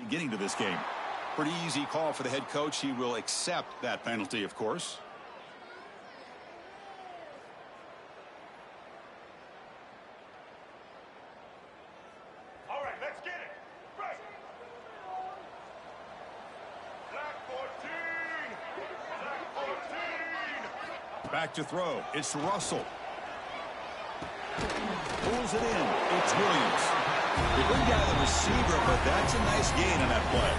beginning to this game. Pretty easy call for the head coach. He will accept that penalty, of course. All right, let's get it. Right. Black 14. Black 14. Back to throw. It's Russell. Pulls it in. It's Williams. They bring down the receiver, but that's a nice gain on that play.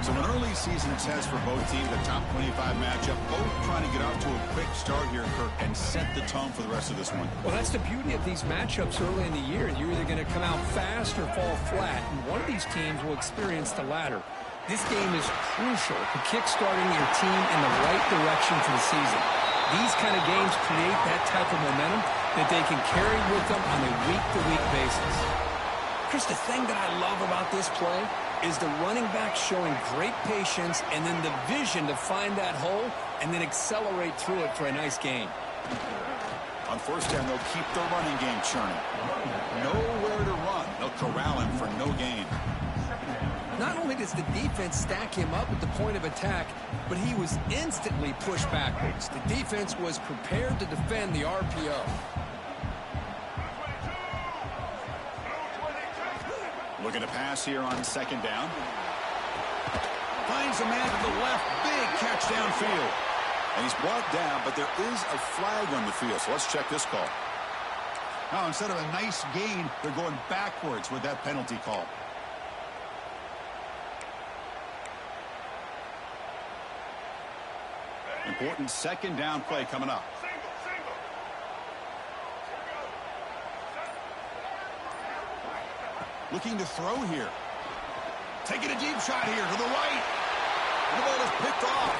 So an early season test for both teams, a top 25 matchup. Both trying to get off to a quick start here, Kirk, and set the tone for the rest of this one. Well, that's the beauty of these matchups early in the year. You're either going to come out fast or fall flat, and one of these teams will experience the latter. This game is crucial to kick-starting your team in the right direction for the season. These kind of games create that type of momentum that they can carry with them on a week-to-week basis. Chris, the thing that I love about this play is the running back showing great patience and then the vision to find that hole and then accelerate through it for a nice gain. On first down, they'll keep the running game churning. Nowhere to run. They'll corral him for no gain. Not only does the defense stack him up at the point of attack, but he was instantly pushed backwards. The defense was prepared to defend the RPO. Looking to pass here on second down. Finds a man to the left. Big catch downfield. And he's brought down, but there is a flag on the field. So let's check this call. Now, instead of a nice gain, they're going backwards with that penalty call. Important second down play coming up. Looking to throw here. Taking a deep shot here to the right. And the ball is picked off.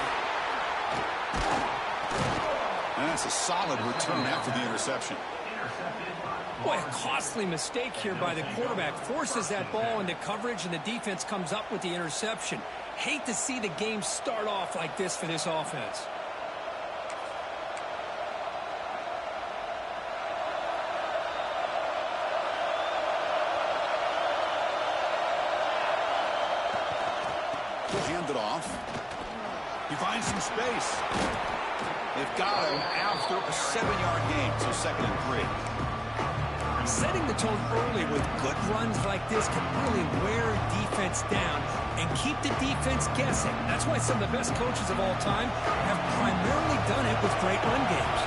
And that's a solid return after the interception. Boy, a costly mistake here by the quarterback. Forces that ball into coverage, and the defense comes up with the interception. Hate to see the game start off like this for this offense. Hand it off. He finds some space. They've got him after a 7-yard gain, so 2nd and 3. Setting the tone early with good runs like this can really wear a defense down and keep the defense guessing. That's why some of the best coaches of all time have primarily done it with great run games.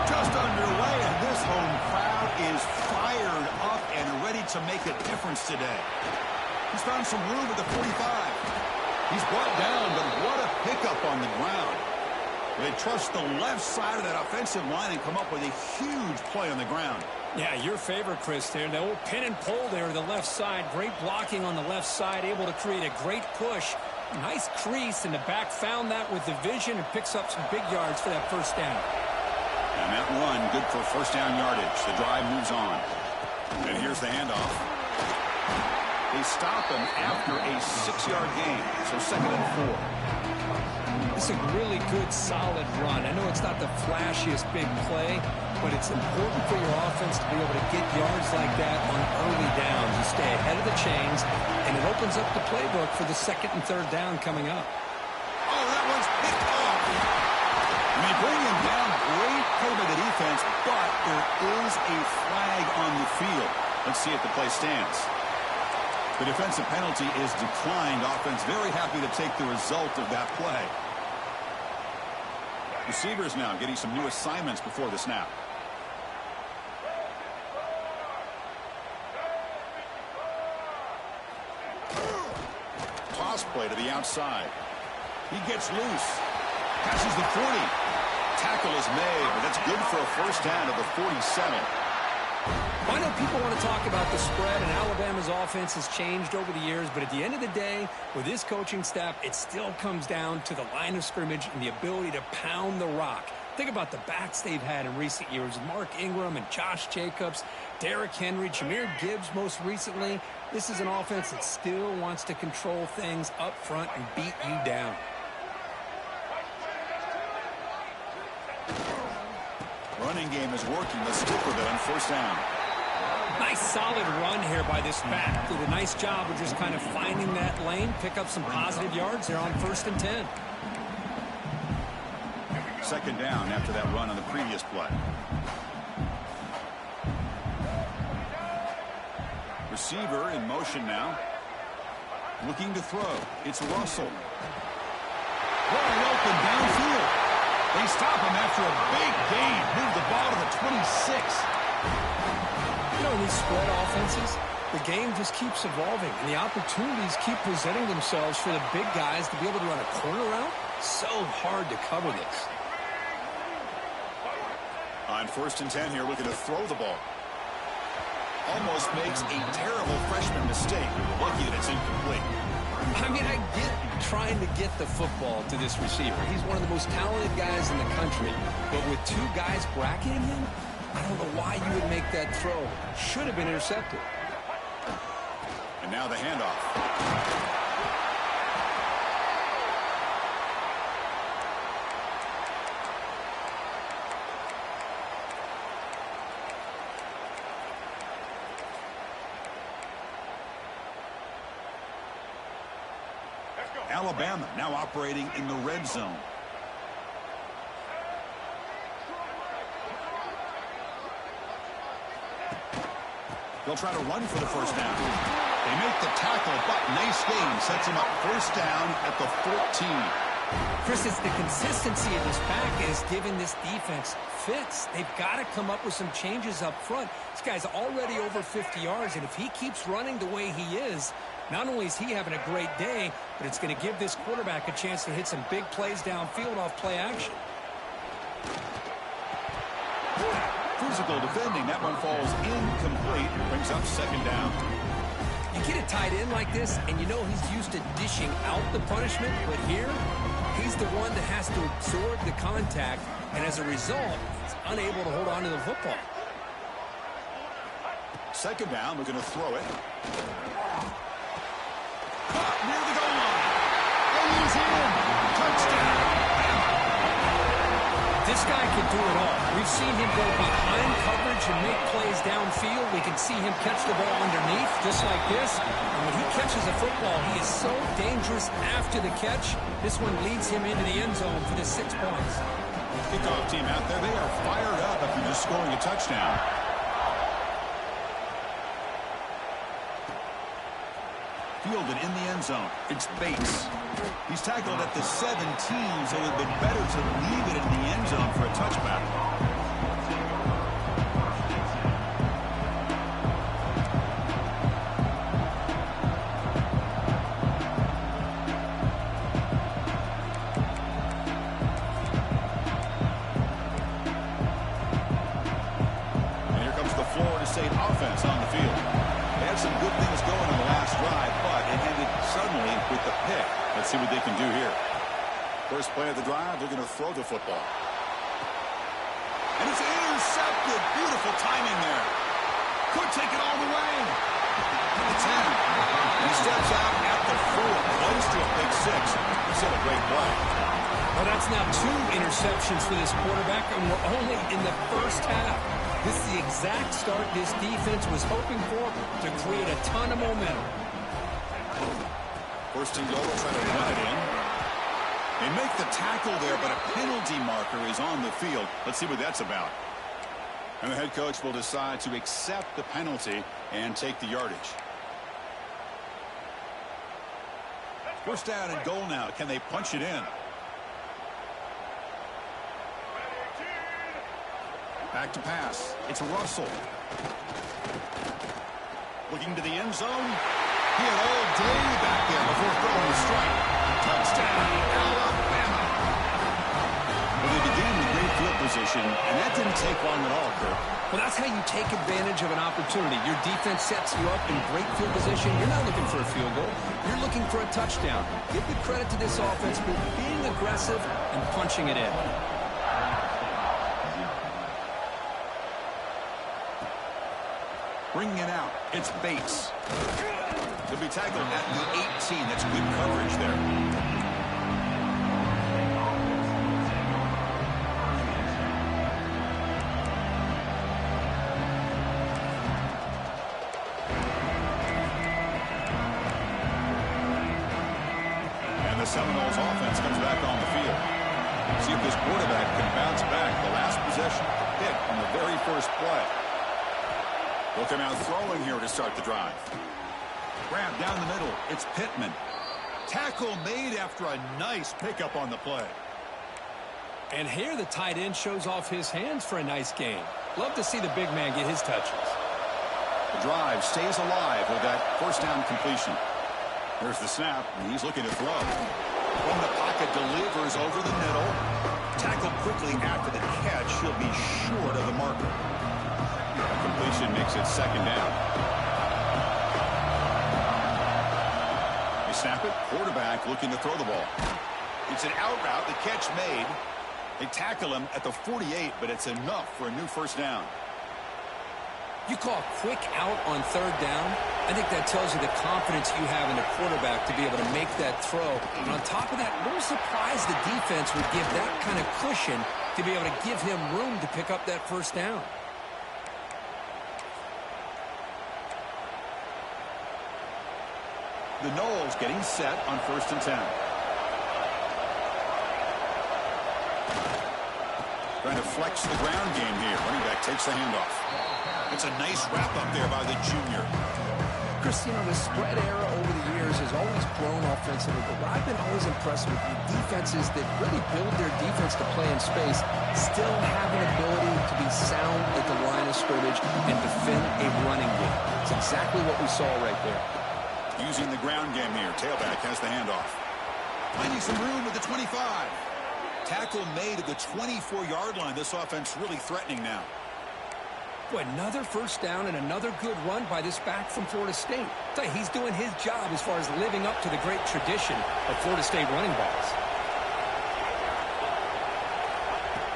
Just underway, and this home crowd is fired up and ready to make a difference today. He's found some room at the 45. He's brought down, but what a pickup on the ground. They trust the left side of that offensive line and come up with a huge play on the ground. Yeah, your favorite, Chris, there. The old pin and pull there to the left side. Great blocking on the left side, able to create a great push. Nice crease, and the back found that with the vision and picks up some big yards for that first down. And that run, good for first down yardage. The drive moves on. And here's the handoff. They stop him after a 6-yard gain, so 2nd and 4. It's a really good, solid run. I know it's not the flashiest big play, but it's important for your offense to be able to get yards like that on early downs. You stay ahead of the chains, and it opens up the playbook for the 2nd and 3rd down coming up. Oh, that one's picked off. And they bring him down. Great play by the defense, but there is a flag on the field. Let's see if the play stands. The defensive penalty is declined. Offense very happy to take the result of that play. Receivers now getting some new assignments before the snap. Toss play to the outside. He gets loose. Passes the 40. Tackle is made, but that's good for a first down at the 47. I know people want to talk about the spread, and Alabama's offense has changed over the years, but at the end of the day, with this coaching staff, it still comes down to the line of scrimmage and the ability to pound the rock. Think about the backs they've had in recent years. Mark Ingram and Josh Jacobs, Derrick Henry, Jahmyr Gibbs most recently. This is an offense that still wants to control things up front and beat you down. Running game is working. Let's stick with it on first down. Nice solid run here by this back. Did a nice job of just kind of finding that lane, pick up some positive yards there on 1st and 10. Second down after that run on the previous play. Receiver in motion now. Looking to throw. It's Russell. Wide open downfield. They stop him after a big gain. Move the ball to the 26. You know, these spread offenses, the game just keeps evolving, and the opportunities keep presenting themselves for the big guys to be able to run a corner route. So hard to cover this. On 1st and 10 here, looking to throw the ball. Almost makes a terrible freshman mistake. Lucky that it's incomplete. I mean, I get trying to get the football to this receiver. He's one of the most talented guys in the country. But with 2 guys bracketing him, I don't know why you would make that throw. Should have been intercepted. And now the handoff. Alabama now operating in the red zone. They'll try to run for the first down. They make the tackle, but nice gain. Sets them up 1st down at the 14. Chris, it's the consistency of this pack is giving this defense fits. They've got to come up with some changes up front. This guy's already over 50 yards, and if he keeps running the way he is, not only is he having a great day, but it's going to give this quarterback a chance to hit some big plays downfield off play action. Physical defending. That one falls incomplete. Brings up 2nd down. You get a tight end like this, and you know he's used to dishing out the punishment, but here, he's the one that has to absorb the contact, and as a result, he's unable to hold on to the football. 2nd down, looking to throw it. Caught near the goal line. And he's in. Touchdown. This guy can do it all. We've seen him go behind coverage and make plays downfield. We can see him catch the ball underneath, just like this. And when he catches a football, he is so dangerous after the catch. This one leads him into the end zone for the 6 points. Kickoff team out there, they are fired up after just scoring a touchdown. Fielded in the end zone. It's Bates. He's tackled at the 17, so it would have been better to leave it in the end zone for a touchback. And here comes the Florida State offense on the field. They had some good things going on the last drive, but it ended suddenly with the pick. Let's see what they can do here. First play of the drive, they're going to throw the football. And it's intercepted. Beautiful timing there. Could take it all the way. To the 10. And he steps out at the 4. Close to a big 6. Still a great play. Well, that's now 2 interceptions for this quarterback, and we're only in the first half. This is the exact start this defense was hoping for to create a ton of momentum. 1st and goal, trying to run it in. They make the tackle there, but a penalty marker is on the field. Let's see what that's about. And the head coach will decide to accept the penalty and take the yardage. 1st down and goal now. Can they punch it in? Back to pass. It's Russell. Looking to the end zone. He had all day back there before throwing the strike. Touchdown, Alabama. Well, they began with great field position, and that didn't take long at all, Kirk. Well, that's how you take advantage of an opportunity. Your defense sets you up in great field position. You're not looking for a field goal. You're looking for a touchdown. Give the credit to this offense for being aggressive and punching it in. Bringing it out, it's Bates. He'll be tackled at the 18. That's good coverage there. the Seminoles offense comes back on the field. See if this quarterback can bounce back. The last possession, pick on the very first play. They'll come out throwing here to start the drive. Grab down the middle. It's Pittman. Tackle made after a nice pickup on the play. And here the tight end shows off his hands for a nice gain. Love to see the big man get his touches. The drive stays alive with that first down completion. There's the snap, and he's looking to throw. From the pocket, delivers over the middle. Tackled quickly after the catch. He'll be short of the marker. The completion makes it second down. They snap it. Quarterback looking to throw the ball. It's an out route. The catch made. They tackle him at the 48, but it's enough for a new first down. You call a quick out on third down. I think that tells you the confidence you have in the quarterback to be able to make that throw. And on top of that, a little surprised the defense would give that kind of cushion to be able to give him room to pick up that first down. The Noles getting set on 1st and 10. Trying to flex the ground game here. Running back takes the handoff. It's a nice wrap up there by the junior. Chris, you know, the spread era over the years has always grown offensively, but what I've been always impressed with the defenses that really build their defense to play in space still have an ability to be sound at the line of scrimmage and defend a running game. It's exactly what we saw right there. Using the ground game here. Tailback has the handoff. Finding some room with the 25. Tackle made at the 24-yard line. This offense really threatening now. Boy, another first down and another good run by this back from Florida State. I tell you, he's doing his job as far as living up to the great tradition of Florida State running backs.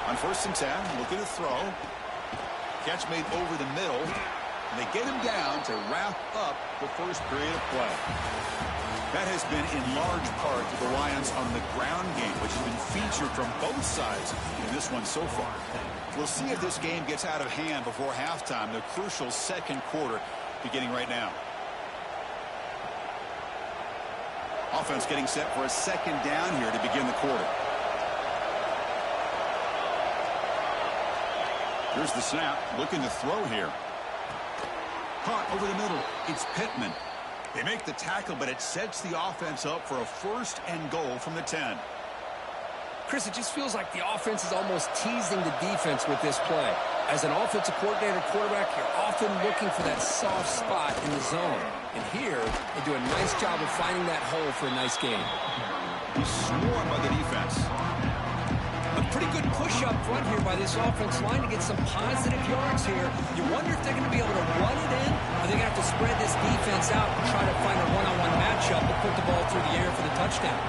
On 1st and 10, looking to throw. Catch made over the middle. And they get him down to wrap up the first period of play. That has been in large part the reliance on the ground game, which has been featured from both sides in this one so far. We'll see if this game gets out of hand before halftime, the crucial second quarter beginning right now. Offense getting set for a second down here to begin the quarter. Here's the snap, looking to throw here. Caught over the middle. It's Pittman. They make the tackle, but it sets the offense up for a 1st and goal from the 10. Chris, it just feels like the offense is almost teasing the defense with this play. As an offensive coordinator quarterback, you're often looking for that soft spot in the zone. And here, they do a nice job of finding that hole for a nice gain. He's swarmed by the defense. A pretty good push up front here by this offense line to get some positive yards here. You wonder if they're going to be able to run it in, or they're going to have to spread this defense out and try to find a one-on-one matchup and put the ball through the air for the touchdown.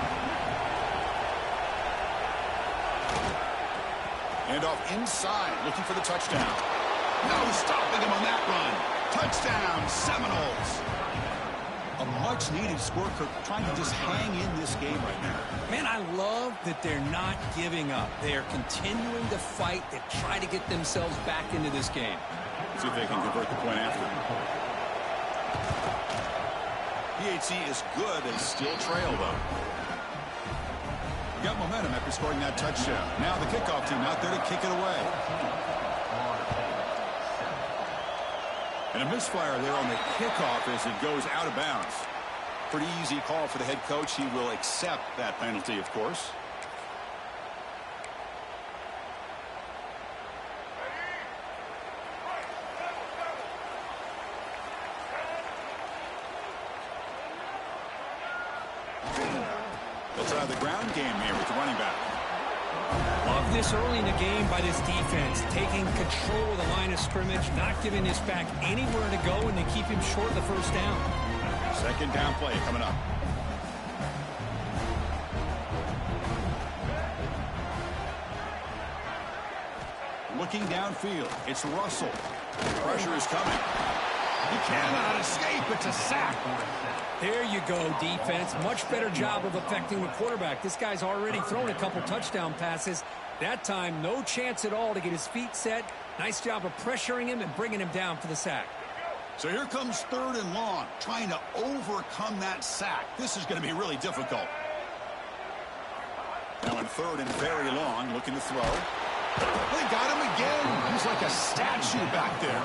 Handoff inside, looking for the touchdown. No stopping him on that run. Touchdown, Seminoles. A much-needed score, Kirk, trying to just hang in this game right now. Man, I love that they're not giving up. They are continuing to fight to try to get themselves back into this game. See if they can convert the point after. PHC is good. They still trail, though. Got momentum after scoring that touchdown. Now the kickoff team out there to kick it away. And a misfire there on the kickoff as it goes out of bounds. Pretty easy call for the head coach. He will accept that penalty, of course. They'll try the ground game here with the running back. Love this early in the game by this defense, taking control of the line of scrimmage, not giving this back anywhere to go, and they keep him short of the first down. Second down play coming up. Looking downfield, it's Russell. Pressure is coming. He cannot escape. It's a sack. There you go, defense. Much better job of affecting the quarterback. This guy's already thrown a couple touchdown passes. That time, no chance at all to get his feet set. Nice job of pressuring him and bringing him down for the sack. So here comes 3rd and long, trying to overcome that sack. This is going to be really difficult. Now in third and very long, looking to throw. They got him again. He's like a statue back there.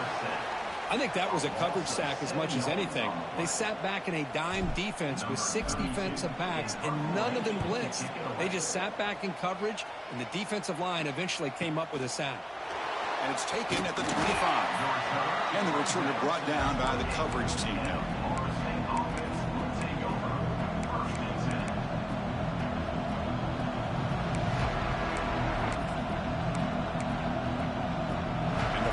I think that was a coverage sack as much as anything. They sat back in a dime defense with 6 defensive backs, and none of them blitzed. They just sat back in coverage, and the defensive line eventually came up with a sack. And it's taken at the 25. And the returner brought down by the coverage team now.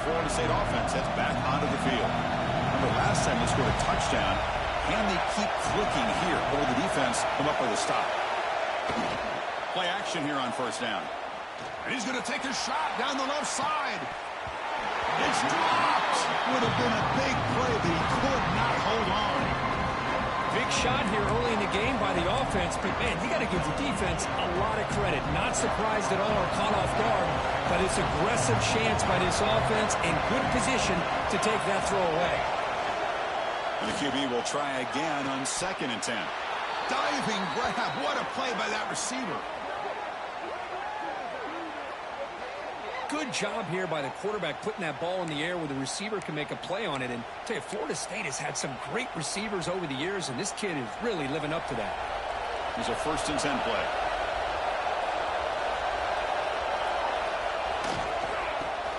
Florida State offense heads back onto the field. Remember, last time they scored a touchdown. Can they keep clicking here? Or the defense come up with a stop? Play action here on first down. And he's going to take a shot down the left side. It's dropped. Would have been a big play, but he could not hold on. Big shot here early in the game by the offense, but man, you got to give the defense a lot of credit. Not surprised at all or caught off guard, but it's aggressive chance by this offense in good position to take that throw away. And the QB will try again on 2nd and 10. Diving grab. What a play by that receiver. Good job here by the quarterback putting that ball in the air where the receiver can make a play on it. And I tell you, Florida State has had some great receivers over the years, and this kid is really living up to that. Here's a 1st and 10 play.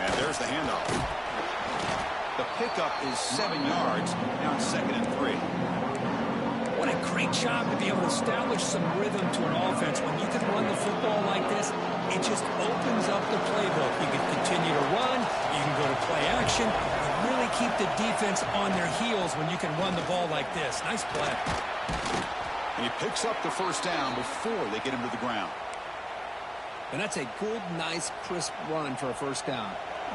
And there's the handoff. The pickup is 7 yards. Now it's 2nd and 3. What a great job to be able to establish some rhythm to an offense. When you can run the football like this, it just opens up the playbook. You can continue to run. You can go to play action. And really keep the defense on their heels when you can run the ball like this. Nice play. And he picks up the first down before they get him to the ground. And that's a good, nice, crisp run for a first down.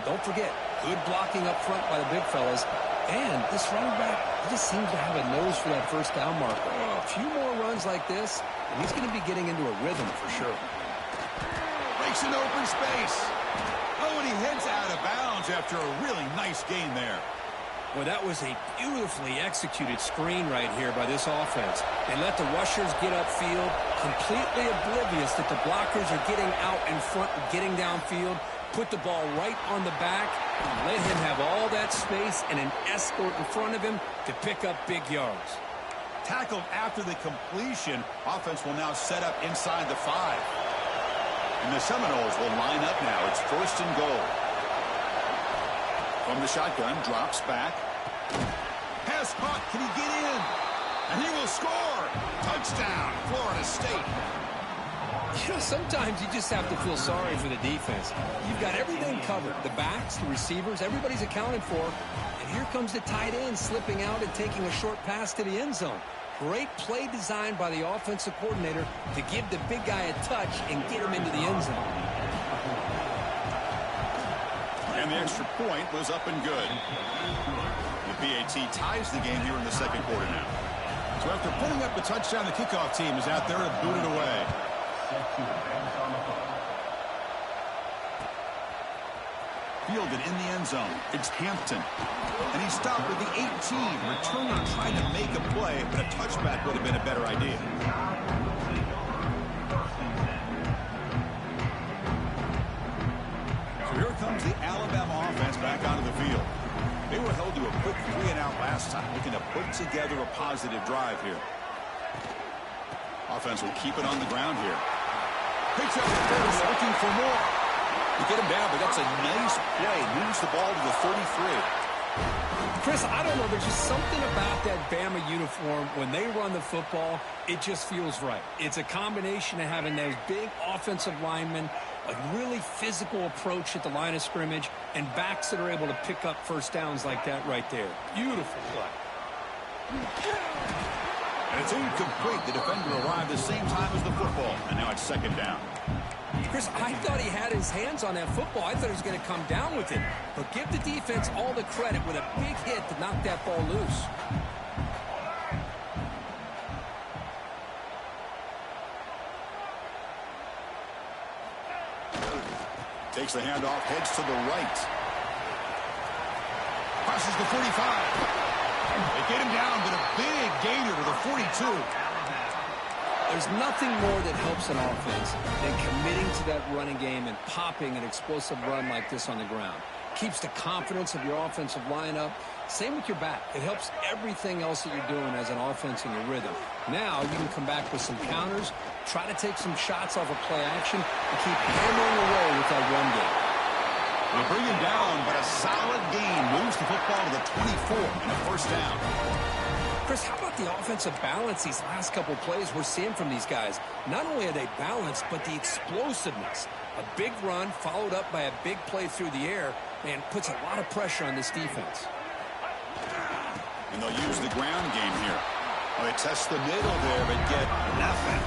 Don't forget, good blocking up front by the big fellas. And this running back, he just seems to have a nose for that first down marker. Oh, a few more runs like this, and he's going to be getting into a rhythm for sure. Breaks an open space. Oh, and he heads out of bounds after a really nice gain there. Well, that was a beautifully executed screen right here by this offense. They let the rushers get upfield, completely oblivious that the blockers are getting out in front and getting downfield. Put the ball right on the back, and let him have all that space and an escort in front of him to pick up big yards. Tackled after the completion, offense will now set up inside the 5. And the Seminoles will line up now. It's 1st and goal. From the shotgun, drops back. Pass caught. Can he get in? And he will score. Touchdown, Florida State. You know, sometimes you just have to feel sorry for the defense. You've got everything covered. The backs, the receivers, everybody's accounted for. And here comes the tight end slipping out and taking a short pass to the end zone. Great play designed by the offensive coordinator to give the big guy a touch and get him into the end zone. And the extra point was up and good. The PAT ties the game here in the 2nd quarter now. So after putting up the touchdown, the kickoff team is out there to boot it away. Fielded in the end zone. It's Hampton. And he stopped with the 18. Returner trying to make a play, but a touchback would have been a better idea. So here comes the Alabama offense back onto the field. They were held to a quick 3-and-out last time, looking to put together a positive drive here. Offense will keep it on the ground here. Picks up the first, looking for more. You get him down, but that's a nice play. Moves the ball to the 33. Chris, I don't know. There's just something about that Bama uniform. When they run the football, it just feels right. It's a combination of having those big offensive linemen, a really physical approach at the line of scrimmage, and backs that are able to pick up first downs like that right there. Beautiful play. And it's incomplete. The defender arrived the same time as the football. And now it's 2nd down. Chris, I thought he had his hands on that football. I thought he was going to come down with it. But give the defense all the credit with a big hit to knock that ball loose. Takes the handoff, heads to the right. Crosses the 45. They get him down, but a big gainer to the 42. There's nothing more that helps an offense than committing to that running game and popping an explosive run like this on the ground. Keeps the confidence of your offensive lineup. Same with your back. It helps everything else that you're doing as an offense in your rhythm. Now you can come back with some counters, try to take some shots off of play action, and keep hammering away with that run game. They bring him down, but a solid gain moves the football to the 24 and a first down. Chris, how about the offensive balance these last couple plays we're seeing from these guys? Not only are they balanced, but the explosiveness. A big run followed up by a big play through the air, and puts a lot of pressure on this defense. And they'll use the ground game here. Well, they test the middle there, but get nothing.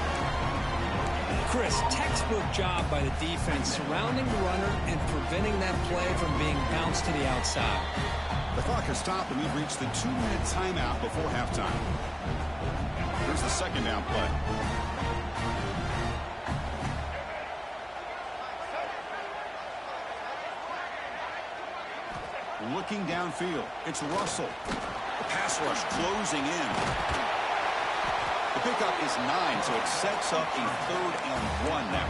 Chris, textbook job by the defense surrounding the runner and preventing that play from being bounced to the outside. The clock has stopped, and we've reached the 2-minute timeout before halftime. Here's the second down play. Looking downfield, it's Russell. The pass rush closing in. The pickup is 9, so it sets up a 3rd and 1 now.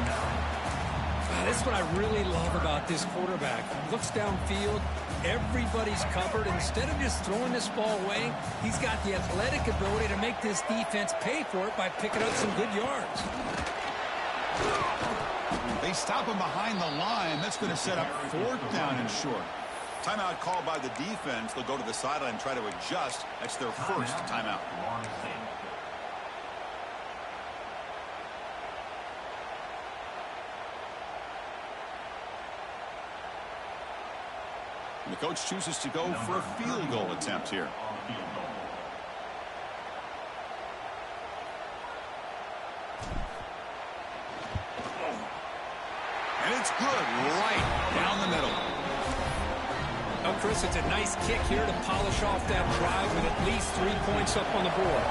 This is what I really love about this quarterback. Looks downfield, everybody's covered. Instead of just throwing this ball away, he's got the athletic ability to make this defense pay for it by picking up some good yards. They stop him behind the line. That's going to set up 4th down and short. Timeout called by the defense. They'll go to the sideline and try to adjust. That's their first timeout. And the coach chooses to go for a field goal attempt here. And it's good right down the middle. Oh, Chris, it's a nice kick here to polish off that drive with at least 3 points up on the board.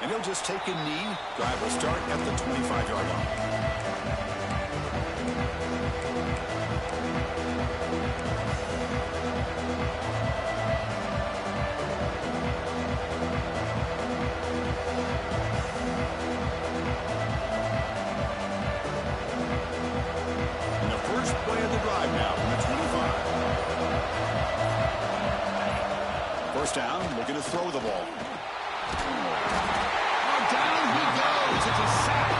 And he'll just take a knee. Drive will start at the 25-yard line. First down, looking to throw the ball. Oh, down he goes. It's a sack.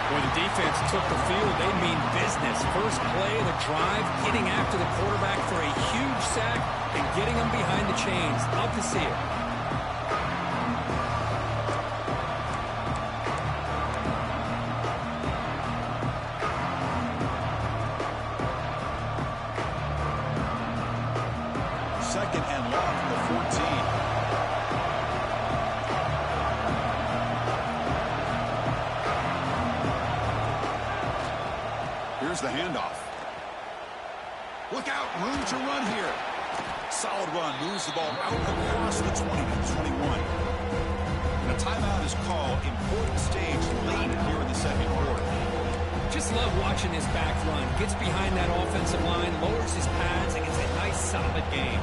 When the defense took the field, they mean business. First play of the drive, getting after the quarterback for a huge sack and getting him behind the chains. Love to see it. Second and long from the 14. Here's the handoff. Look out, room to run here. Solid run, moves the ball out across the 20 to 21. And a timeout is called. Important stage late here in the second quarter. Just love watching this back run. Gets behind that offensive line, lowers his pads, and gets a nice solid game.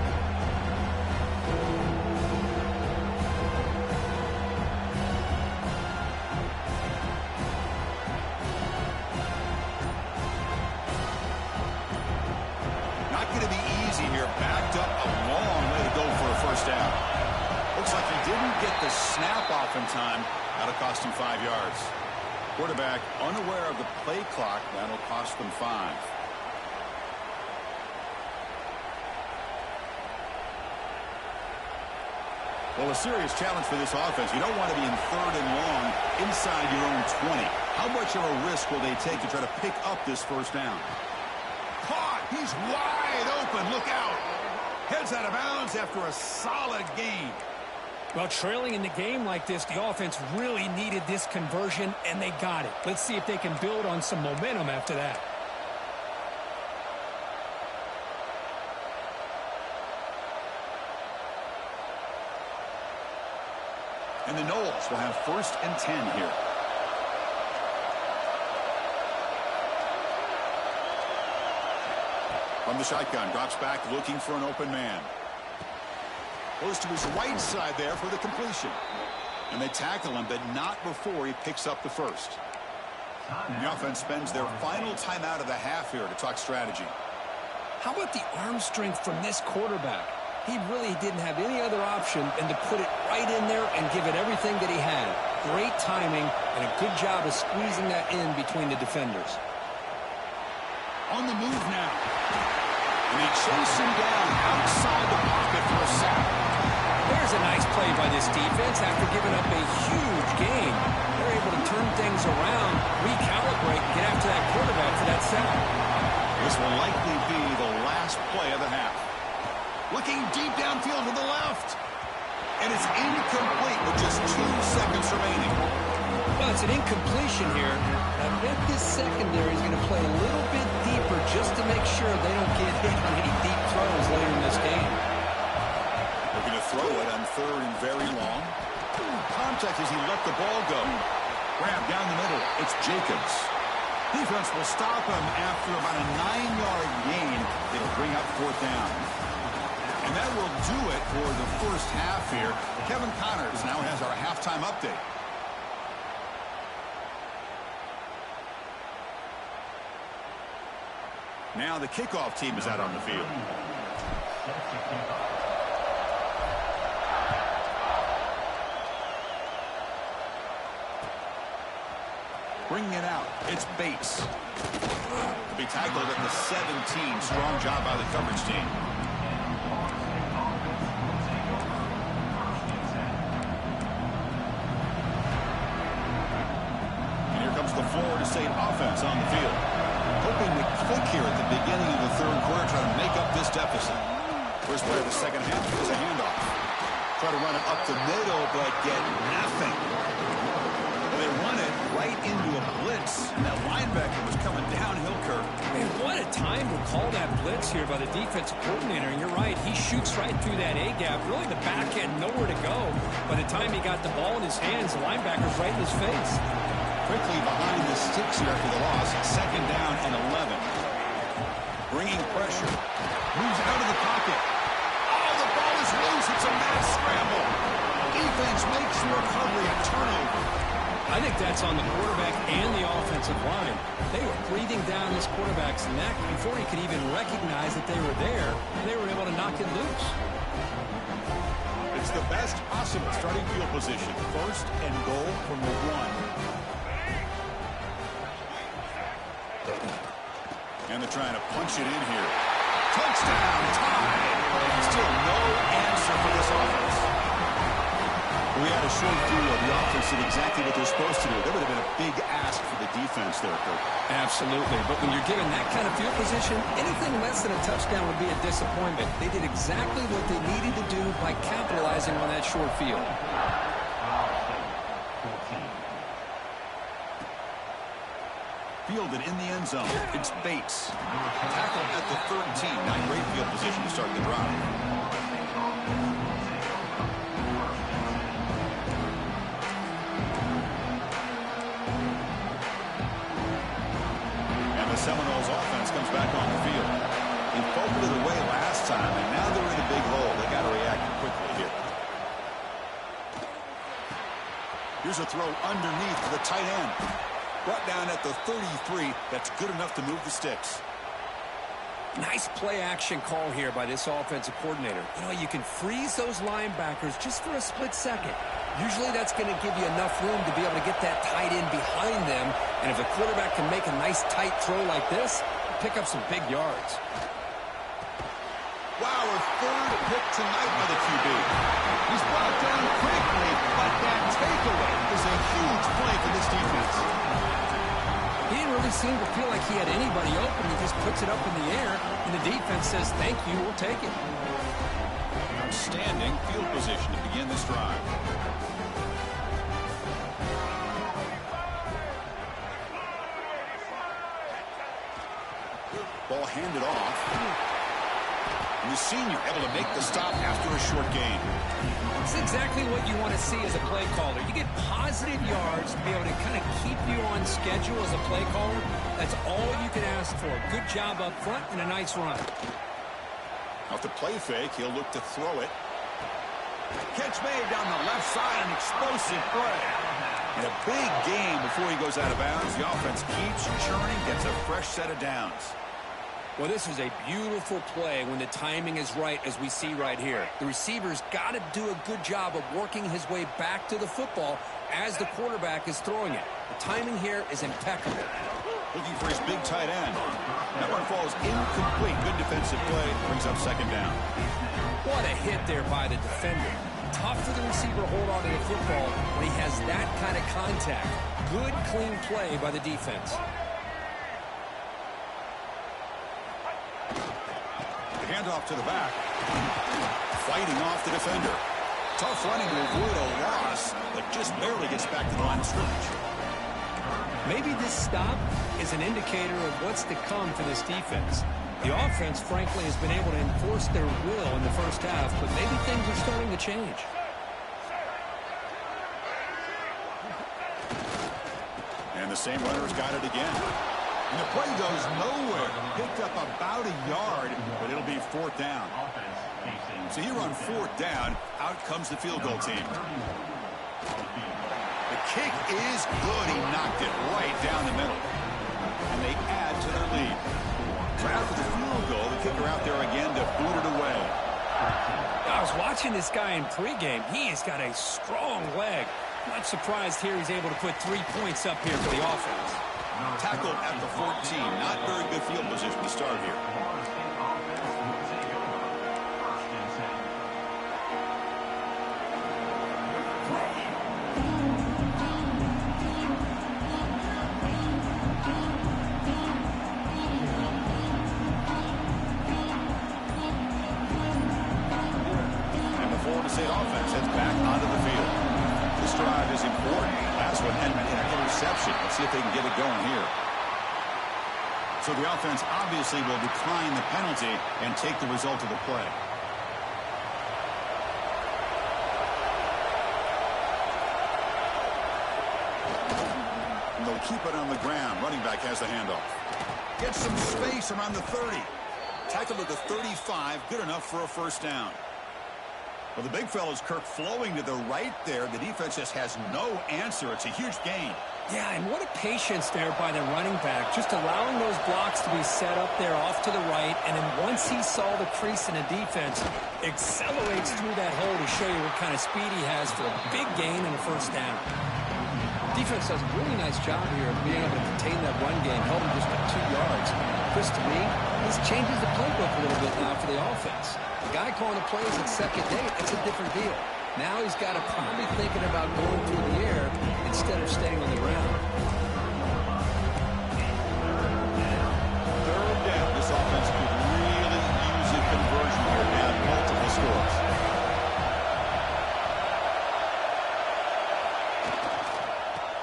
Not going to be easy here. Backed up a long way to go for a first down. Looks like he didn't get the snap off in time. That'll cost him 5 yards. Quarterback unaware of the play clock. That'll cost them 5. Well, a serious challenge for this offense. You don't want to be in 3rd and long inside your own 20. How much of a risk will they take to try to pick up this first down? Caught! He's wide open. Look out! Heads out of bounds after a solid gain. Well, trailing in the game like this, the offense really needed this conversion, and they got it. Let's see if they can build on some momentum after that. And the Noles will have 1st and 10 here. From the shotgun, drops back looking for an open man. Goes to his right side there for the completion. And they tackle him, but not before he picks up the first. The offense spends their final timeout of the half here to talk strategy. How about the arm strength from this quarterback? He really didn't have any other option than to put it right in there and give it everything that he had. Great timing and a good job of squeezing that in between the defenders. On the move now. And they chase him down outside the pocket for a sack. There's a nice play by this defense after giving up a huge gain. They're able to turn things around, recalibrate, and get after that quarterback for that sack. This will likely be the last play of the half. Looking deep downfield to the left. And it's incomplete with just 2 seconds remaining. Well, it's an incompletion here. I bet this secondary is going to play a little bit deeper just to make sure they don't get hit on any deep throws later in this game. They're going to throw it on 3rd and very long. Contact as he let the ball go. Grab down the middle. It's Jacobs. Defense will stop him after about a 9-yard gain. It'll bring up 4th down. And that will do it for the first half here. Kevin Connors now has our halftime update. Now the kickoff team is out on the field. Bringing it out, it's Bates. To be tackled at the 17. Strong job by the coverage team. And here comes the Florida State offense on the field. Hoping to click here at the beginning of the 3rd quarter, trying to make up this deficit. First play of the second half is a handoff. Try to run it up the middle, but get nothing. Well, they run it right into a blitz, and that linebacker was coming downhill, Kirk. Man, what a time to call that blitz here by the defensive coordinator. And you're right, he shoots right through that A-gap. Really, the back end, nowhere to go. By the time he got the ball in his hands, the linebacker's right in his face. Quickly behind the sticks here after the loss. 2nd down and 11. Bringing pressure. Moves out of the pocket. Oh, the ball is loose. It's a mass scramble. Defense makes the recovery a turnover. I think that's on the quarterback and the offensive line. They were breathing down this quarterback's neck before he could even recognize that they were there. They were able to knock it loose. It's the best possible starting field position. 1st and goal from the 1. And they're trying to punch it in here. Touchdown, tied. Still no answer for this offense. We had a short view of the offense did exactly what they're supposed to do. That would have been a big ask for the defense there, Kirk. Absolutely. But when you're given that kind of field position, anything less than a touchdown would be a disappointment. They did exactly what they needed to do by capitalizing on that short field. Fielded in the end zone. It's Bates. Tackled at the 13. Not great field position to start the drive. And the Seminoles offense comes back on the field. He folded it away last time, and now they're in a big hole. They got to react quickly here. Here's a throw underneath to the tight end. Brought down at the 33. That's good enough to move the sticks. Nice play action call here by this offensive coordinator. You know, you can freeze those linebackers just for a split second. Usually that's going to give you enough room to be able to get that tight end behind them. And if the quarterback can make a nice tight throw like this, pick up some big yards. Wow, a 3rd pick tonight by the QB. He's brought down quickly, but that takeaway is a huge play for this defense. He didn't really seem to feel like he had anybody open. He just puts it up in the air, and the defense says, thank you, we'll take it. Outstanding field position to begin this drive. Ball handed off. And the senior able to make the stop after a short gain. It's exactly what you want to see as a play caller. You get positive yards to be able to kind of keep you on schedule as a play caller. That's all you can ask for. Good job up front and a nice run. Off the play fake, he'll look to throw it. Catch made down the left side, an explosive play. And a big game before he goes out of bounds. The offense keeps churning, gets a fresh set of downs. Well, this is a beautiful play when the timing is right, as we see right here. The receiver's got to do a good job of working his way back to the football as the quarterback is throwing it. The timing here is impeccable. Looking for his big tight end. That one falls incomplete. Good defensive play. Brings up second down. What a hit there by the defender. Tough for the receiver to hold on to the football when he has that kind of contact. Good, clean play by the defense. The handoff to the back. Fighting off the defender. Tough running to avoid a loss, but just barely gets back to the line of scrimmage. Maybe this stop is an indicator of what's to come for this defense. The offense, frankly, has been able to enforce their will in the first half, but maybe things are starting to change. And the same runner's got it again. And the play goes nowhere. Picked up about a yard, but it'll be fourth down. So here on fourth down, out comes the field goal team. The kick is good. He knocked it right down the middle. And they add to their lead. So after the field goal, the kicker out there again to boot it away. I was watching this guy in pregame. He has got a strong leg. Not surprised here he's able to put 3 points up here for the offense. Tackled at the 14. Not very good field position to start here. State offense heads back onto the field. This drive is important. Last one ended in an interception. Let's see if they can get it going here. So the offense obviously will decline the penalty and take the result of the play. And they'll keep it on the ground. Running back has the handoff. Gets some space around the 30. Tackled at the 35. Good enough for a first down. Well, the big fella's Kirk flowing to the right there. The defense just has no answer. It's a huge gain. Yeah, and what a patience there by the running back. Just allowing those blocks to be set up there off to the right. And then once he saw the crease in the defense, accelerates through that hole to show you what kind of speed he has for a big gain and a first down. Defense does a really nice job here of being able to contain that run game. Held him just at 2 yards. Chris, to me, this changes the playbook a little bit now for the offense. The guy calling the plays at second day, it's a different deal. Now he's got to probably thinking about going through the air instead of staying on the ground. Third down. This offense could really use a conversion here to add multiple scores.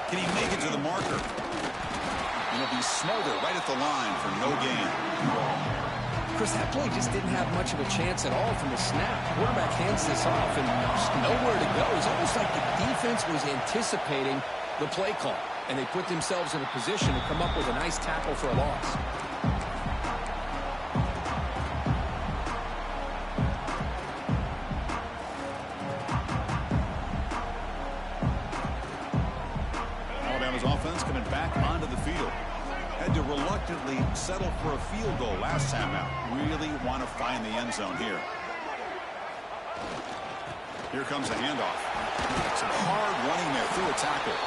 Can he make it to the marker? And he'll be smothered right at the line for no gain. Chris, that play just didn't have much of a chance at all from the snap. Quarterback hands this off and just nowhere to go. It's almost like the defense was anticipating the play call, and they put themselves in a position to come up with a nice tackle for a loss. Alabama's offense coming back onto the field. Had to reluctantly settle for a field goal last time out. Really want to find the end zone here. Here comes a handoff. Some hard running there through a tackle.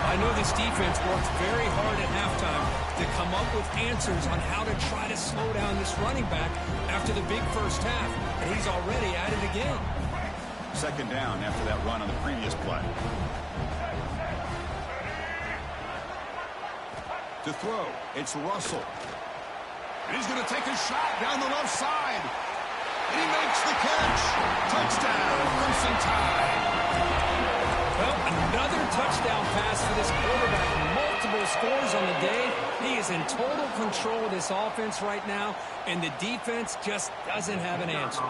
I know this defense worked very hard at halftime to come up with answers on how to try to slow down this running back after the big first half, and he's already at it again. Second down after that run on the previous play. To throw, it's Russell. And he's going to take a shot down the left side. And he makes the catch. Touchdown from Ncaa. Well, another touchdown pass for this quarterback. Multiple scores on the day. He is in total control of this offense right now, and the defense just doesn't have an answer.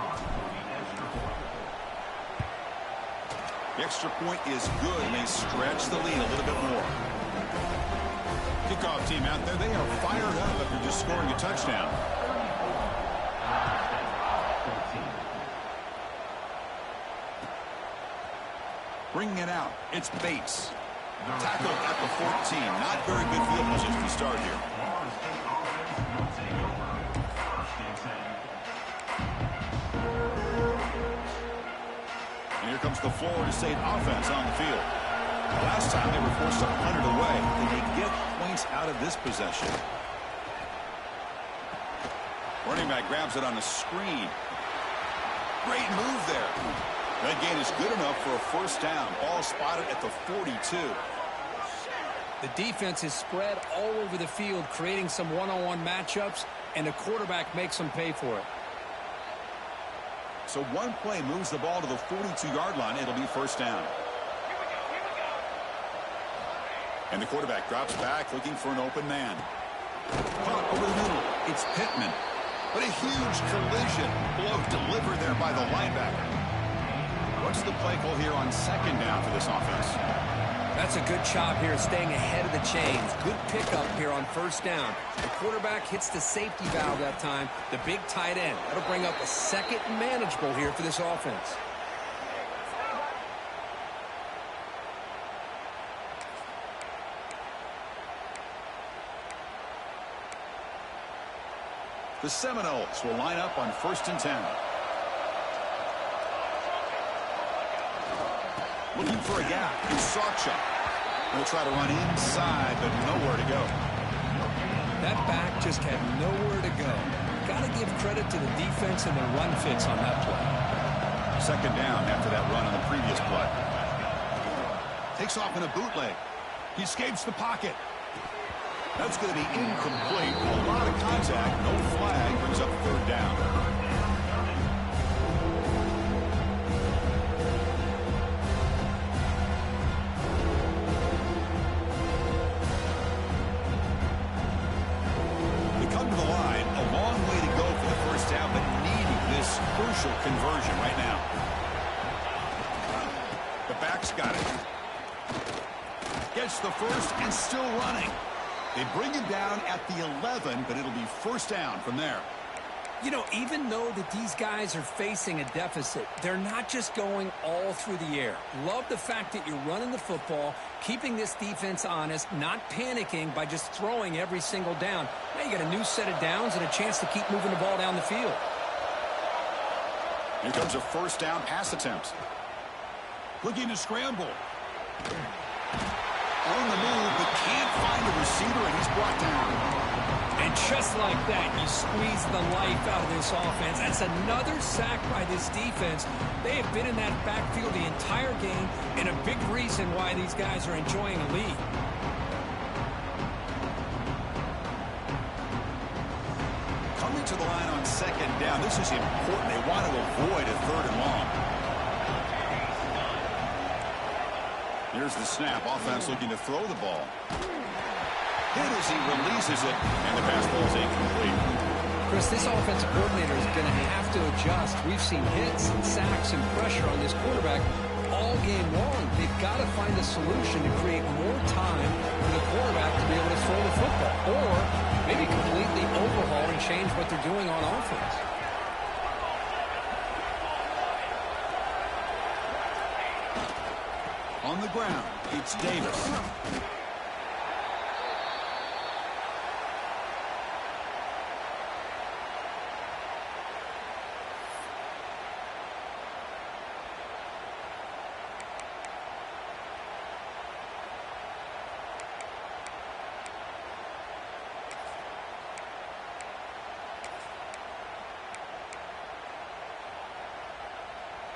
The extra point is good, and they stretch the lead a little bit more. Kickoff team out there, they are fired up after just scoring a touchdown. Bringing it out. It's Bates. Tackled at the 14. Not very good field position to start here. And here comes the Florida State offense on the field. Last time they were forced to punt it away. Can they get points out of this possession? Running back grabs it on the screen. Great move there. That gain is good enough for a first down. Ball spotted at the 42. The defense is spread all over the field, creating some one-on-one matchups, and the quarterback makes them pay for it. So one play moves the ball to the 42-yard line. It'll be first down. And the quarterback drops back, looking for an open man. Caught over the middle. It's Pittman. But a huge collision. Blow delivered there by the linebacker. What's the play call here on second down for this offense? That's a good job here, staying ahead of the chains. Good pickup here on first down. The quarterback hits the safety valve that time, the big tight end. That'll bring up a second and manageable here for this offense. The Seminoles will line up on 1st and 10. Looking for a gap. Ncaa. They'll try to run inside, but nowhere to go. That back just had nowhere to go. Got to give credit to the defense and the run fits on that play. Second down after that run on the previous play. Takes off in a bootleg. He escapes the pocket. That's going to be incomplete. A lot of contact. No flag. Brings up third down. They come to the line. A long way to go for the first down, but needing this crucial conversion right now. The back's got it. Gets the first and still running. They bring him down at the 11, but it'll be first down from there. You know, even though that these guys are facing a deficit, they're not just going all through the air. Love the fact that you're running the football, keeping this defense honest, not panicking by just throwing every single down. Now you got a new set of downs and a chance to keep moving the ball down the field. Here comes a first down pass attempt. Looking to scramble. On the move, but can't find a receiver, and he's brought down. And just like that, you squeeze the life out of this offense. That's another sack by this defense. They have been in that backfield the entire game, and a big reason why these guys are enjoying a lead. Coming to the line on second down. This is important. They want to avoid a third and long. Here's the snap. Offense looking to throw the ball. Hit as he releases it, and the pass ball is incomplete. Chris, this offensive coordinator is going to have to adjust. We've seen hits and sacks and pressure on this quarterback all game long. They've got to find a solution to create more time for the quarterback to be able to throw the football, or maybe completely overhaul and change what they're doing on offense. On the ground, it's Davis.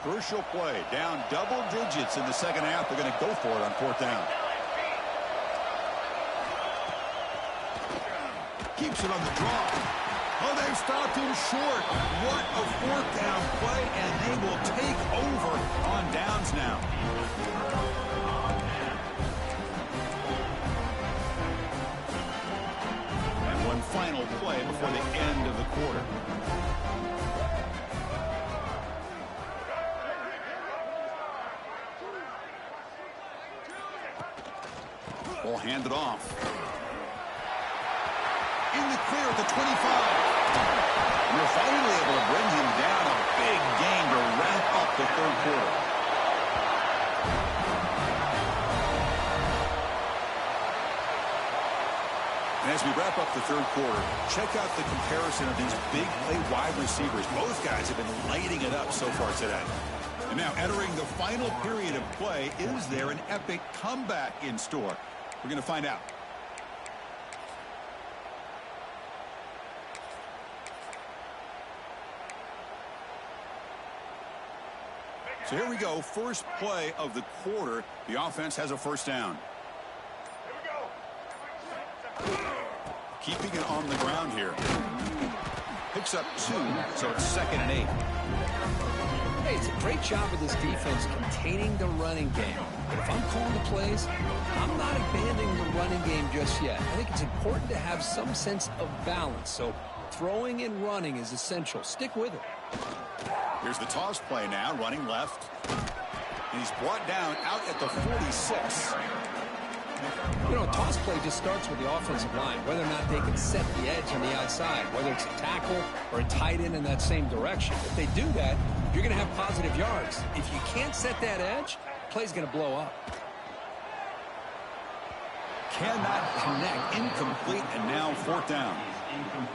Crucial play. Down double digits in the second half. They're going to go for it on fourth down. Keeps it on the draw. Oh, they've stopped him short. What a fourth down play, and they will take over on downs now. And one final play before the end of the quarter. Ball handed off. In the clear at the 25. And they're finally able to bring him down. A big game to wrap up the third quarter. wrap up the third quarter, check out the comparison of these big play wide receivers. Both guys have been lighting it up so far today. And now entering the final period of play, is there an epic comeback in store? We're going to find out. So here we go, first play of the quarter. The offense has a first down. Keeping it on the ground here. Picks up 2, so it's 2nd and 8. Hey, it's a great job of this defense containing the running game. But if I'm calling the plays, I'm not abandoning the running game just yet. I think it's important to have some sense of balance. So throwing and running is essential. Stick with it. Here's the toss play now, running left. And he's brought down out at the 46. You know, a toss play just starts with the offensive line, whether or not they can set the edge on the outside, whether it's a tackle or a tight end in that same direction. If they do that, you're going to have positive yards. If you can't set that edge, play's going to blow up. Cannot connect, incomplete, and now 4th down.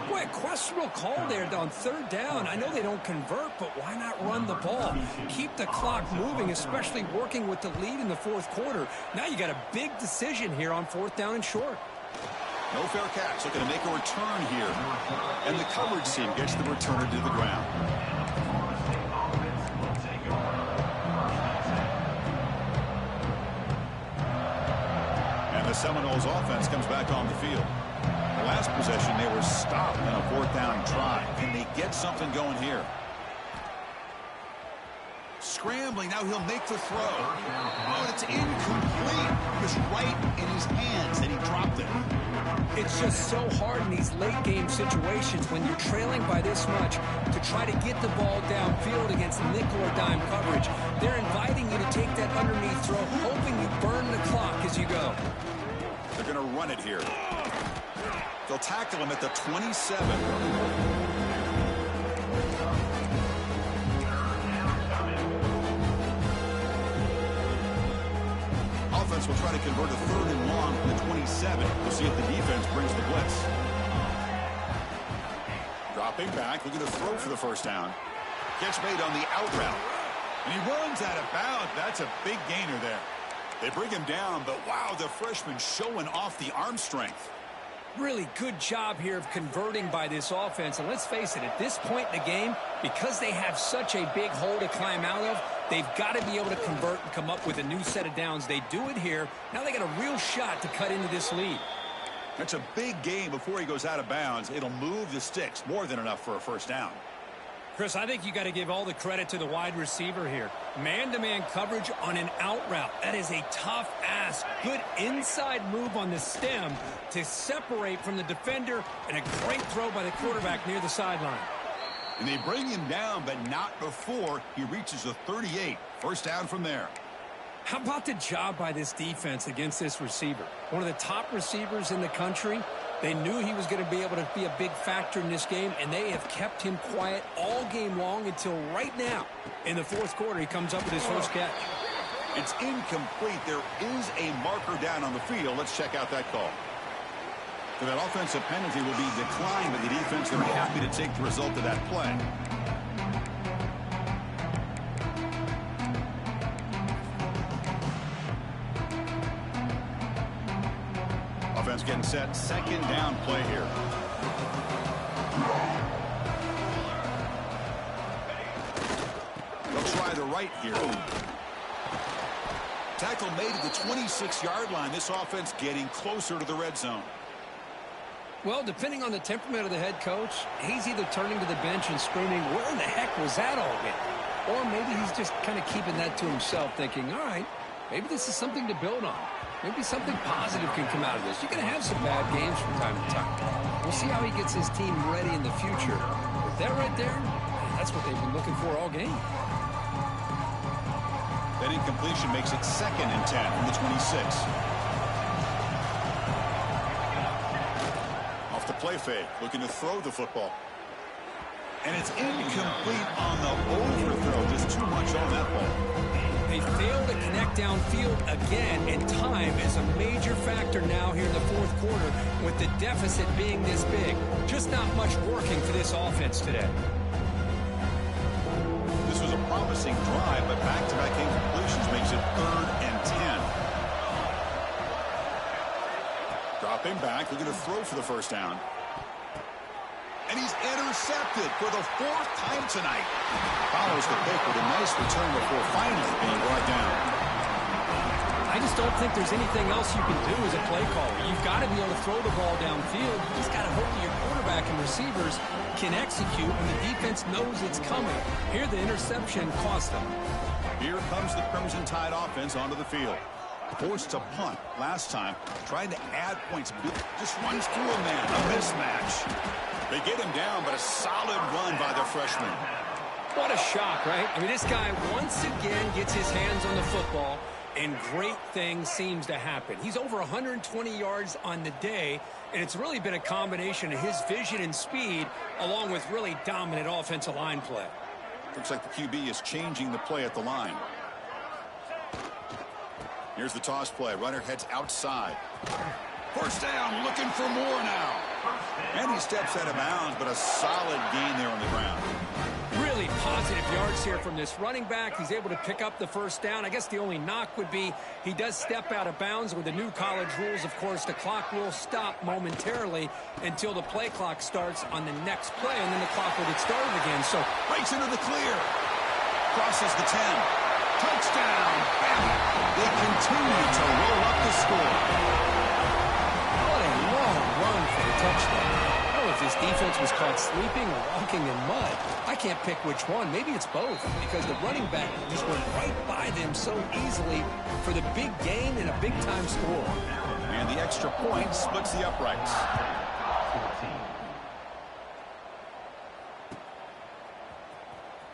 Boy, a questionable call there on 3rd down. I know they don't convert, but why not run the ball? Keep the clock moving, especially working with the lead in the 4th quarter. Now you got a big decision here on 4th down and short. No fair catch, looking to make a return here. And the coverage team gets the returner to the ground. And the Seminoles offense comes back on the field. The last possession, they were stopped on a 4th down try. Can they get something going here? Scrambling, now he'll make the throw. Oh, it's incomplete. It was right in his hands, and he dropped it. It's just so hard in these late-game situations when you're trailing by this much to try to get the ball downfield against nickel or dime coverage. They're inviting you to take that underneath throw, hoping you burn the clock as you go. They're going to run it here. They'll tackle him at the 27. Offense will try to convert a 3rd and long from the 27. We'll see if the defense brings the blitz. Dropping back, looking to throw for the first down. Catch made on the out route. And he runs out of bounds. That's a big gainer there. They bring him down, but wow, the freshman showing off the arm strength. Really good job here of converting by this offense. And let's face it, at this point in the game, because they have such a big hole to climb out of, they've got to be able to convert and come up with a new set of downs. They do it here. Now they got a real shot to cut into this lead. That's a big game before he goes out of bounds. It'll move the sticks, more than enough for a first down. Chris, I think you got to give all the credit to the wide receiver here. Man-to-man coverage on an out route. That is a tough ask. Good inside move on the stem to separate from the defender, and a great throw by the quarterback near the sideline. And they bring him down, but not before he reaches the 38. First down from there. How about the job by this defense against this receiver? One of the top receivers in the country. They knew he was going to be able to be a big factor in this game, and they have kept him quiet all game long until right now. In the 4th quarter, he comes up with his first catch. It's incomplete. There is a marker down on the field. Let's check out that call. So that offensive penalty will be declined by the defense. They're happy to take the result of that play. Offense getting set. 2nd down play here. They'll try the right here. Tackle made at the 26-yard line. This offense getting closer to the red zone. Well, depending on the temperament of the head coach, he's either turning to the bench and screaming, where in the heck was that all game? Or maybe he's just kind of keeping that to himself, thinking, all right, maybe this is something to build on. Maybe something positive can come out of this. You're going to have some bad games from time to time. We'll see how he gets his team ready in the future. But that right there, that's what they've been looking for all game. That incompletion makes it 2nd and 10 from the 26. Off the play fake, looking to throw the football. And it's incomplete on the overthrow. Just too much on that ball. He fail to connect downfield again, and time is a major factor now here in the fourth quarter with the deficit being this big. Just not much working for this offense today. This was a promising drive, but back-to-back incompletions makes it 3rd and 10. Dropping back, looking to throw for the first down. And he's intercepted for the 4th time tonight. Follows the pick with a nice return before finally being brought down. I just don't think there's anything else you can do as a play caller. You've got to be able to throw the ball downfield. You just got to hope that your quarterback and receivers can execute when the defense knows it's coming. Here, the interception cost them. Here comes the Crimson Tide offense onto the field. Forced to punt last time, trying to add points. Just runs through a man, a mismatch. They get him down, but a solid run by the freshman. What a shock, right? I mean, this guy once again gets his hands on the football, and great things seems to happen. He's over 120 yards on the day, and it's really been a combination of his vision and speed, along with really dominant offensive line play. Looks like the QB is changing the play at the line. Here's the toss play. Runner heads outside. First down, looking for more now. And he steps out of bounds, but a solid gain there on the ground. Really positive yards here from this running back. He's able to pick up the first down. I guess the only knock would be he does step out of bounds. With the new college rules, of course, the clock will stop momentarily until the play clock starts on the next play, and then the clock will get started again. So breaks into the clear. Crosses the 10. Touchdown. They continue to roll up the score. What a long run for the touchdown. I don't know if this defense was caught sleeping or walking in mud. I can't pick which one. Maybe it's both, because the running back just went right by them so easily for the big gain and a big-time score. And the extra point splits the uprights.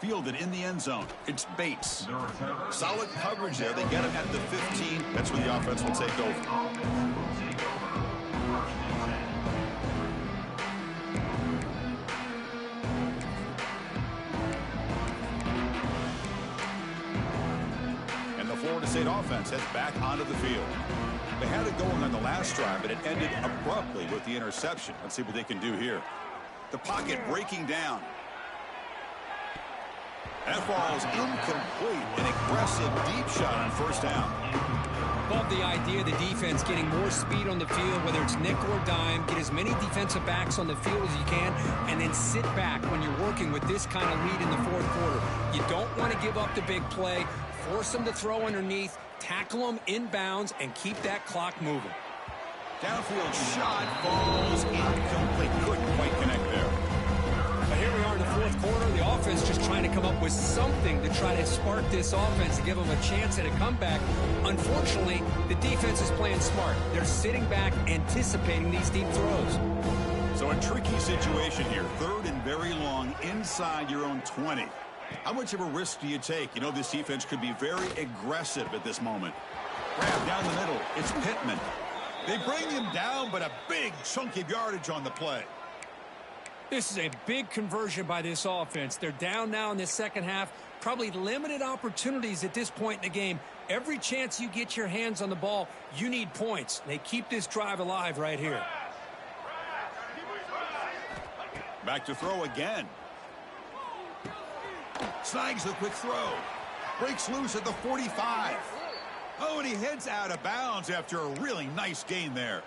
Fielded in the end zone. It's Bates. Solid coverage there. They get him at the 15. That's where the offense will take over. And the Florida State offense heads back onto the field. They had it going on the last drive, but it ended abruptly with the interception. Let's see what they can do here. The pocket breaking down. That falls incomplete. An aggressive deep shot on first down. Love the idea of the defense getting more speed on the field, whether it's nickel or dime. Get as many defensive backs on the field as you can, and then sit back when you're working with this kind of lead in the fourth quarter. You don't want to give up the big play. Force them to throw underneath, tackle them inbounds, and keep that clock moving. Downfield shot falls incomplete. Couldn't quite connect there. But here we are in the fourth quarter. The offense just trying to come up with something to try to spark this offense to give them a chance at a comeback. Unfortunately, the defense is playing smart. They're sitting back, anticipating these deep throws. So a tricky situation here. 3rd and very long inside your own 20. How much of a risk do you take? You know, this defense could be very aggressive at this moment. Grab down the middle. It's Pittman. They bring him down, but a big chunk of yardage on the play. This is a big conversion by this offense. They're down now in the second half. Probably limited opportunities at this point in the game. Every chance you get your hands on the ball, you need points. They keep this drive alive right here. Back to throw again. Snags the quick throw. Breaks loose at the 45. Oh, and he heads out of bounds after a really nice gain there.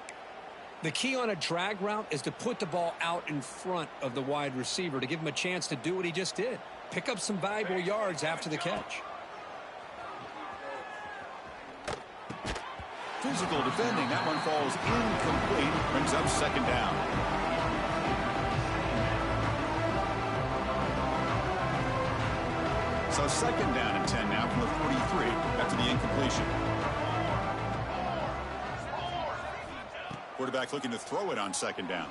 The key on a drag route is to put the ball out in front of the wide receiver to give him a chance to do what he just did. Pick up some valuable yards after the catch. Physical defending. That one falls incomplete. Brings up second down. So second down and 10 now from the 43 after the incompletion. Quarterback looking to throw it on second down.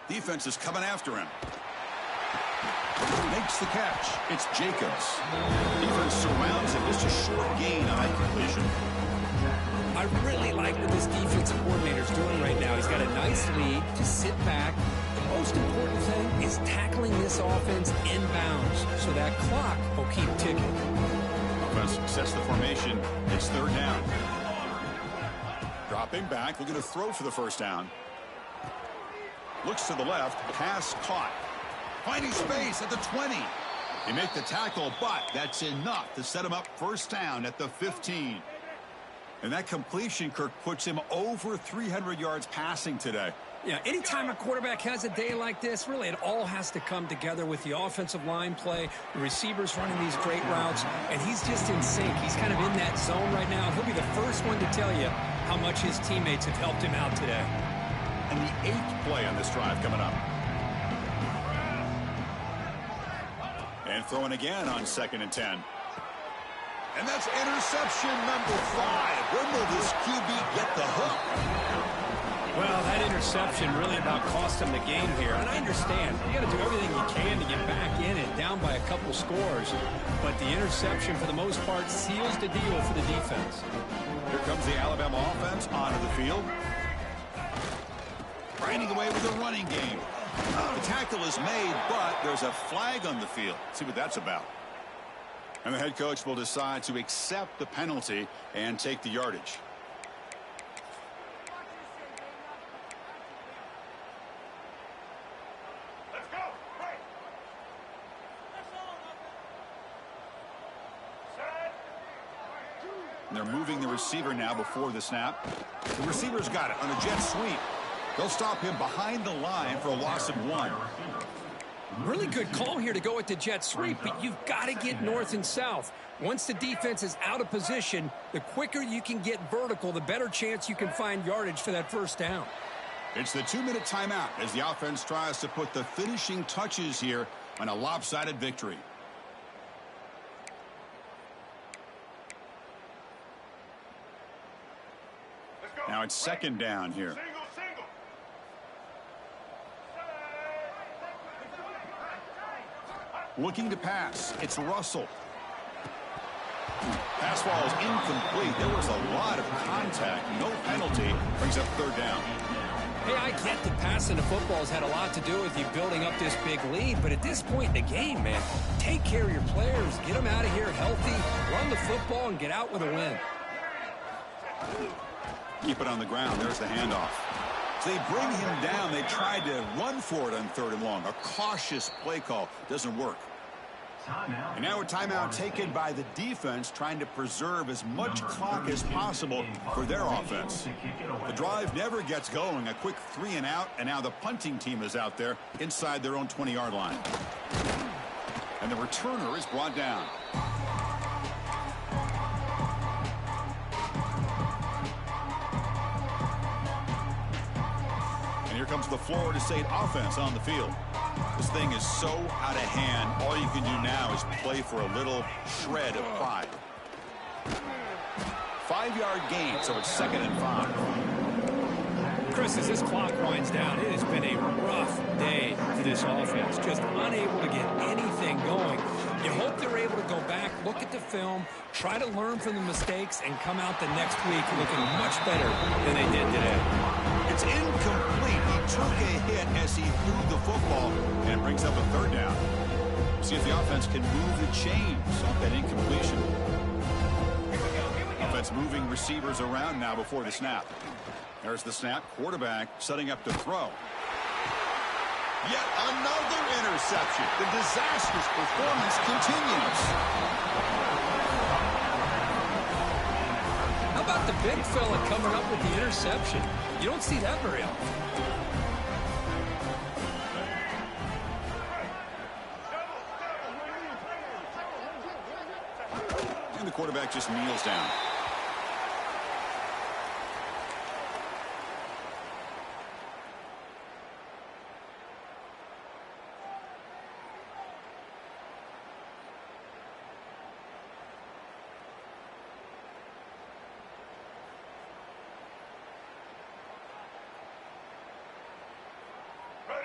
Defense is coming after him. Makes the catch. It's Jacobs. Defense surrounds him. Just a short gain on that completion. I really like what this defensive coordinator is doing right now. He's got a nice lead to sit back. The most important thing is tackling this offense inbounds so that clock will keep ticking. offense sets the formation. It's third down. Dropping back, looking to throw for the first down. Looks to the left, pass caught. Finding space at the 20. They make the tackle, but that's enough to set him up first down at the 15. And that completion, Kirk, puts him over 300 yards passing today. Yeah, anytime a quarterback has a day like this, really it all has to come together with the offensive line play, the receivers running these great routes, and he's just in sync. He's kind of in that zone right now. He'll be the first one to tell you how much his teammates have helped him out today. And the 8th play on this drive coming up. And throwing again on 2nd and 10. And that's interception number 5. When will this QB get the hook? Well, that interception really about cost him the game here. And I understand. You got to do everything you can to get back in and down by a couple scores. But the interception, for the most part, seals the deal for the defense. Here comes the Alabama offense onto the field. Grinding away with a running game. The tackle is made, but there's a flag on the field. Let's see what that's about. And the head coach will decide to accept the penalty and take the yardage. Let's go. Right. And they're moving the receiver now before the snap. The receiver's got it on a jet sweep. They'll stop him behind the line for a loss of 1. Really good call here to go with the jet sweep, but you've got to get north and south. Once the defense is out of position, the quicker you can get vertical, the better chance you can find yardage for that first down. It's the 2-minute timeout as the offense tries to put the finishing touches here on a lopsided victory. Now it's 2nd down here. Looking to pass. It's Russell. Pass ball is incomplete. There was a lot of contact. No penalty. Brings up 3rd down. Hey, I get that passing the football has had a lot to do with you building up this big lead, but at this point in the game, man, take care of your players. Get them out of here healthy, run the football, and get out with a win. Keep it on the ground. There's the handoff. So they bring him down. They tried to run for it on 3rd and long. A cautious play call. Doesn't work. And now a timeout taken by the defense, trying to preserve as much clock as possible for their offense. The drive never gets going. A quick 3 and out, and now the punting team is out there inside their own 20-yard line. And the returner is brought down. Here comes the Florida State offense on the field. This thing is so out of hand. All you can do now is play for a little shred of pride. 5-yard gain, so it's 2nd and 5. Chris, as this clock winds down, it has been a rough day for this offense. Just unable to get anything going. You hope they're able to go back, look at the film, try to learn from the mistakes, and come out the next week looking much better than they did today. It's incomplete. He took a hit as he threw the football, and it brings up a 3rd down. See if the offense can move the chains off that incompletion. Offense moving receivers around now before the snap. There's the snap. Quarterback setting up to throw. Yet another interception. The disastrous performance continues. How about the big fella coming up with the interception? You don't see that very often. And the quarterback just kneels down.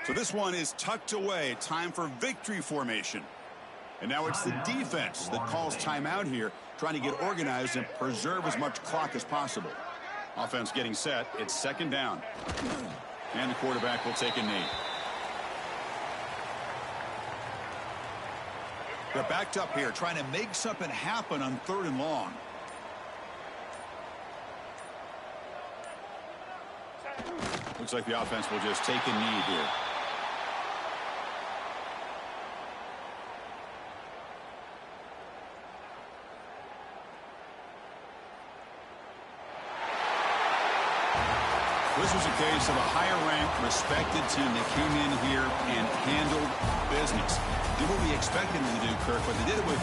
So this one is tucked away. Time for victory formation. And now it's the defense that calls timeout here, trying to get organized and preserve as much clock as possible. Offense getting set. It's 2nd down. And the quarterback will take a knee. They're backed up here, trying to make something happen on 3rd and long. Looks like the offense will just take a knee here. This was a case of a higher-ranked, respected team that came in here and handled business. Did what we expected them to do, Kirk, but they did it with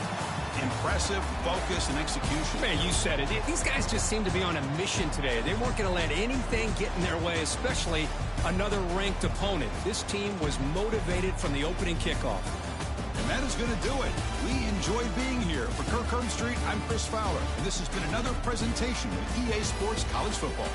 impressive focus and execution. Man, you said it. These guys just seem to be on a mission today. They weren't going to let anything get in their way, especially another ranked opponent. This team was motivated from the opening kickoff. And that is going to do it. We enjoyed being here. For Kirk Herbstreit, I'm Chris Fowler, and this has been another presentation of EA Sports College Football.